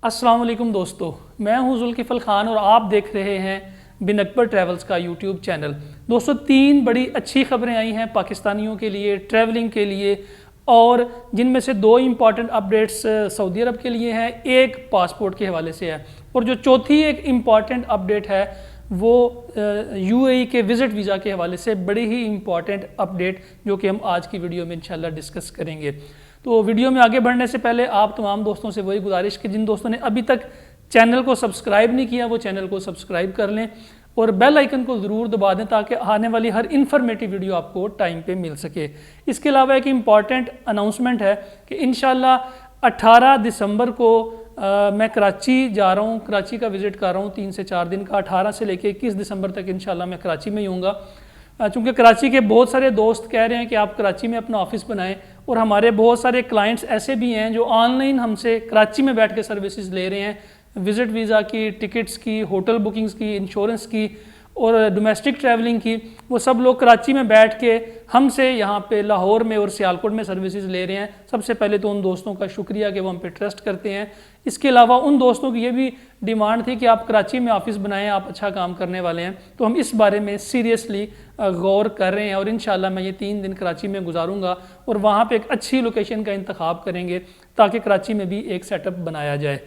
अस्सलाम वालेकुम दोस्तों, मैं हूं जुल्किफल खान और आप देख रहे हैं बिन अकबर ट्रैवल्स का यूट्यूब चैनल। दोस्तों, तीन बड़ी अच्छी खबरें आई हैं पाकिस्तानियों के लिए ट्रैवलिंग के लिए, और जिनमें से दो इम्पॉर्टेंट अपडेट्स सऊदी अरब के लिए हैं, एक पासपोर्ट के हवाले से है, और जो चौथी एक इम्पॉर्टेंट अपडेट है वो यूएई के विज़िट वीज़ा के हवाले से बड़ी ही इम्पॉर्टेंट अपडेट जो कि हम आज की वीडियो में इंशाल्लाह डिस्कस करेंगे। तो वीडियो में आगे बढ़ने से पहले आप तमाम दोस्तों से वही गुजारिश कि जिन दोस्तों ने अभी तक चैनल को सब्सक्राइब नहीं किया वो चैनल को सब्सक्राइब कर लें और बेल आइकन को ज़रूर दबा दें ताकि आने वाली हर इन्फॉर्मेटिव वीडियो आपको टाइम पे मिल सके। इसके अलावा एक इम्पॉर्टेंट अनाउंसमेंट है कि इंशाल्लाह 18 दिसंबर को मैं कराची जा रहा हूँ, कराची का विज़िट कर रहा हूँ 3 से 4 दिन का। 18 से लेकर 21 दिसंबर तक इंशाल्लाह मैं कराची में ही हूँगा। चूँकि कराची के बहुत सारे दोस्त कह रहे हैं कि आप कराची में अपना ऑफिस बनाएं, और हमारे बहुत सारे क्लाइंट्स ऐसे भी हैं जो ऑनलाइन हमसे कराची में बैठ के सर्विसेज ले रहे हैं, विज़िट वीज़ा की, टिकट्स की, होटल बुकिंग्स की, इंश्योरेंस की और डोमेस्टिक ट्रैवलिंग की। वो सब लोग कराची में बैठ के हमसे यहाँ पे लाहौर में और सियालकोट में सर्विसेज ले रहे हैं। सबसे पहले तो उन दोस्तों का शुक्रिया कि वो हम पे ट्रस्ट करते हैं। इसके अलावा उन दोस्तों की ये भी डिमांड थी कि आप कराची में ऑफिस बनाएं, आप अच्छा काम करने वाले हैं, तो हम इस बारे में सीरियसली गौर कर रहे हैं और इंशाल्लाह मैं ये 3 दिन कराची में गुजारूंगा और वहाँ पे एक अच्छी लोकेशन का इंतखाब करेंगे ताकि कराची में भी एक सेटअप बनाया जाए।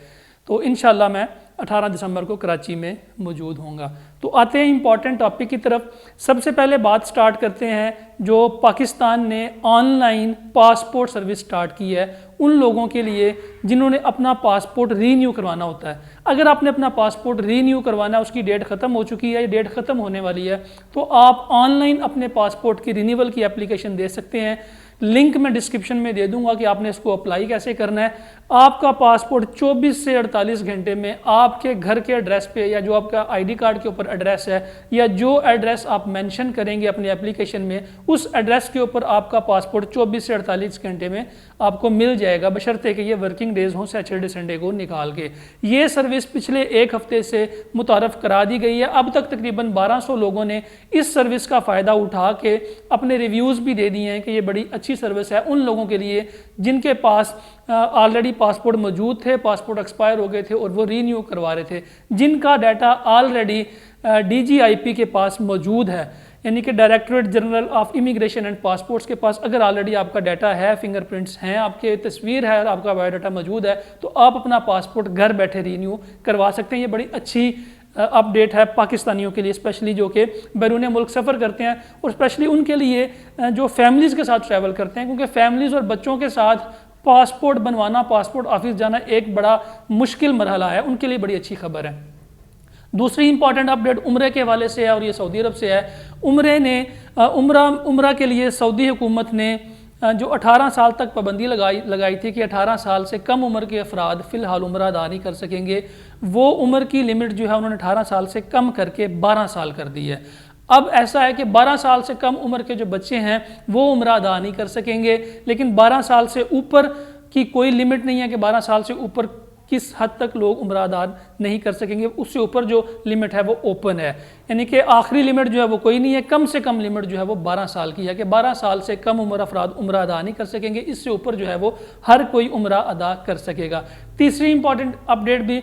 तो इंशाल्लाह मैं 18 दिसंबर को कराची में मौजूद होऊंगा। तो आते हैं इम्पॉर्टेंट टॉपिक की तरफ। सबसे पहले बात स्टार्ट करते हैं जो पाकिस्तान ने ऑनलाइन पासपोर्ट सर्विस स्टार्ट की है उन लोगों के लिए जिन्होंने अपना पासपोर्ट रीन्यू करवाना होता है। अगर आपने अपना पासपोर्ट रीन्यू करवाना है, उसकी डेट ख़त्म हो चुकी है, डेट ख़त्म होने वाली है, तो आप ऑनलाइन अपने पासपोर्ट की रिन्यूअल की एप्लीकेशन दे सकते हैं। लिंक मैं डिस्क्रिप्शन में दे दूंगा कि आपने इसको अप्लाई कैसे करना है। आपका पासपोर्ट 24 से 48 घंटे में आपके घर के एड्रेस पे या जो आपका आईडी कार्ड के ऊपर एड्रेस है या जो एड्रेस आप मेंशन करेंगे अपनी एप्लीकेशन में, उस एड्रेस के ऊपर आपका पासपोर्ट 24 से 48 घंटे में आपको मिल जाएगा, बशर्ते कि ये वर्किंग डेज हों सैटरडे संडे को निकाल के। ये सर्विस पिछले एक हफ्ते से मुतारफ़ करा दी गई है। अब तक तकरीबन 1200 लोगों ने इस सर्विस का फ़ायदा उठा के अपने रिव्यूज़ भी दे दिए हैं कि ये बड़ी अच्छी सर्विस है उन लोगों के लिए जिनके पास ऑलरेडी पासपोर्ट मौजूद थे, पासपोर्ट एक्सपायर हो गए थे और वो रीन्यू करवा रहे थे, जिनका डाटा ऑलरेडी DGIP के पास मौजूद है, यानी कि directorate general of immigration and passports के पास अगर ऑलरेडी आपका डाटा है, फिंगरप्रिंट्स हैं, आपके तस्वीर है और आपका बायोडाटा मौजूद है, तो आप अपना पासपोर्ट घर बैठे रीन्यू करवा सकते हैं। ये बड़ी अच्छी अपडेट है पाकिस्तानियों के लिए, स्पेशली जो कि बैरून मुल्क सफ़र करते हैं और स्पेशली उनके लिए जो फैमिलीज़ के साथ ट्रैवल करते हैं, क्योंकि फैमिलीज़ और बच्चों के साथ पासपोर्ट बनवाना, पासपोर्ट ऑफिस जाना एक बड़ा मुश्किल मरहला है, उनके लिए बड़ी अच्छी खबर है। दूसरी इंपॉर्टेंट अपडेट उम्रे के हवाले से है और ये सऊदी अरब से है। उम्रा के लिए सऊदी हुकूमत ने जो 18 साल तक पाबंदी लगाई थी कि 18 साल से कम उम्र के अफराद फ़िलहाल उम्रा अदा नहीं कर सकेंगे, वो उम्र की लिमिट जो है उन्होंने 18 साल से कम करके 12 साल कर दी है। अब ऐसा है कि 12 साल से कम उम्र के जो बच्चे हैं वो उम्रा अदा नहीं कर सकेंगे, लेकिन 12 साल से ऊपर की कोई लिमिट नहीं है कि 12 साल से ऊपर किस हद तक लोग उम्रा अदा नहीं कर सकेंगे। उससे ऊपर जो लिमिट है वो ओपन है, यानी कि आखिरी लिमिट जो है वो कोई नहीं है, कम से कम लिमिट जो है वो 12 साल की है कि 12 साल से कम उम्र अफराद उम्रा अदा नहीं कर सकेंगे, इससे ऊपर जो है वो हर कोई उम्रा अदा कर सकेगा। तीसरी इंपॉर्टेंट अपडेट भी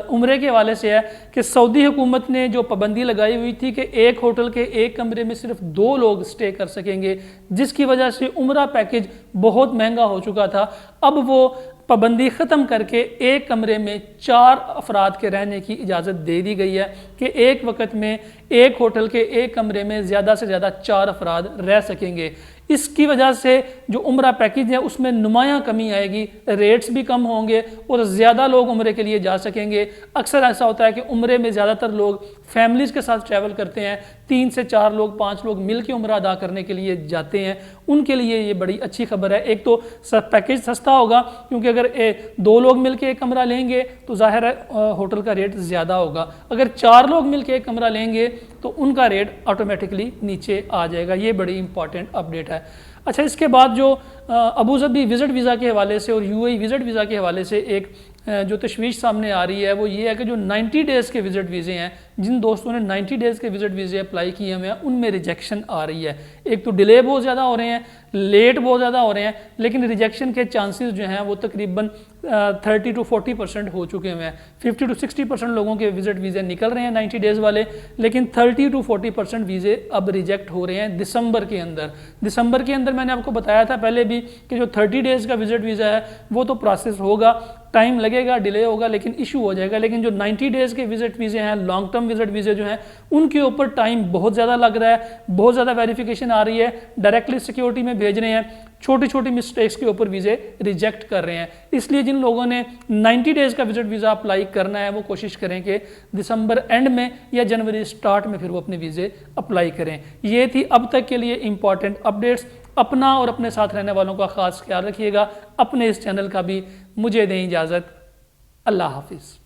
उम्रे के हवाले से है कि सऊदी हुकूमत ने जो पाबंदी लगाई हुई थी कि एक होटल के एक कमरे में सिर्फ 2 लोग स्टे कर सकेंगे, जिसकी वजह से उम्रा पैकेज बहुत महंगा हो चुका था, अब वो पाबंदी ख़त्म करके एक कमरे में 4 अफराद के रहने की इजाज़त दे दी गई है कि एक वक्त में एक होटल के एक कमरे में ज़्यादा से ज़्यादा 4 अफराद रह सकेंगे। इसकी वजह से जो उम्रा पैकेज है उसमें नुमायाँ कमी आएगी, रेट्स भी कम होंगे और ज़्यादा लोग उम्रे के लिए जा सकेंगे। अक्सर ऐसा होता है कि उम्रे में ज़्यादातर लोग फैमिलीज़ के साथ ट्रैवल करते हैं, 3 से 4 लोग 5 लोग मिल के उम्रा अदा करने के लिए जाते हैं, उनके लिए ये बड़ी अच्छी खबर है। एक तो पैकेज सस्ता होगा क्योंकि अगर 2 लोग मिल के एक कमरा लेंगे तो ज़ाहिर है होटल का रेट ज़्यादा होगा, अगर 4 लोग मिल के एक कमरा लेंगे तो उनका रेट ऑटोमेटिकली नीचे आ जाएगा। ये बड़ी इंपॉर्टेंट अपडेट है। अच्छा, इसके बाद जो अबू धाबी विज़िट वीज़ा के हवाले से और यूएई विज़िट वीज़ा के हवाले से एक जो तशवीश सामने आ रही है वो ये है कि जो 90 डेज़ के विज़िट वीज़े हैं, जिन दोस्तों ने 90 डेज़ के विज़िट वीज़े अप्लाई किए हुए हैं उनमें रिजेक्शन आ रही है। एक तो डिले बहुत ज़्यादा हो रहे हैं, लेट बहुत ज़्यादा हो रहे हैं, लेकिन रिजेक्शन के चांसेस जो हैं वो तकरीबन 30 to 40% हो चुके हुए हैं। 50 to 60% लोगों के विज़िट वीज़े निकल रहे हैं 90 डेज़ वाले, लेकिन 30 to 40% वीज़े अब रिजेक्ट हो रहे हैं दिसंबर के अंदर। दिसंबर के अंदर मैंने आपको बताया था पहले भी कि जो 30 डेज़ का विज़िट वीज़ा है वो तो प्रोसेस होगा, टाइम लगेगा, डिले होगा, लेकिन इशू हो जाएगा। लेकिन जो 90 डेज़ के विज़िट वीज़े हैं, लॉन्ग टर्म विज़िट वीज़े जो हैं, उनके ऊपर टाइम बहुत ज़्यादा लग रहा है, बहुत ज़्यादा वेरिफिकेशन आ रही है, डायरेक्टली सिक्योरिटी में भेज रहे हैं, छोटी छोटी मिस्टेक्स के ऊपर वीज़े रिजेक्ट कर रहे हैं। इसलिए जिन लोगों ने 90 डेज़ का विज़िट वीज़ा अप्लाई करना है वो कोशिश करें कि दिसंबर एंड में या जनवरी स्टार्ट में फिर वो अपने वीज़े अप्लाई करें। ये थी अब तक के लिए इंपॉर्टेंट अपडेट्स। अपना और अपने साथ रहने वालों का ख़ास ख्याल रखिएगा। अपने इस चैनल का भी मुझे दें इजाज़त। अल्लाह हाफिज़।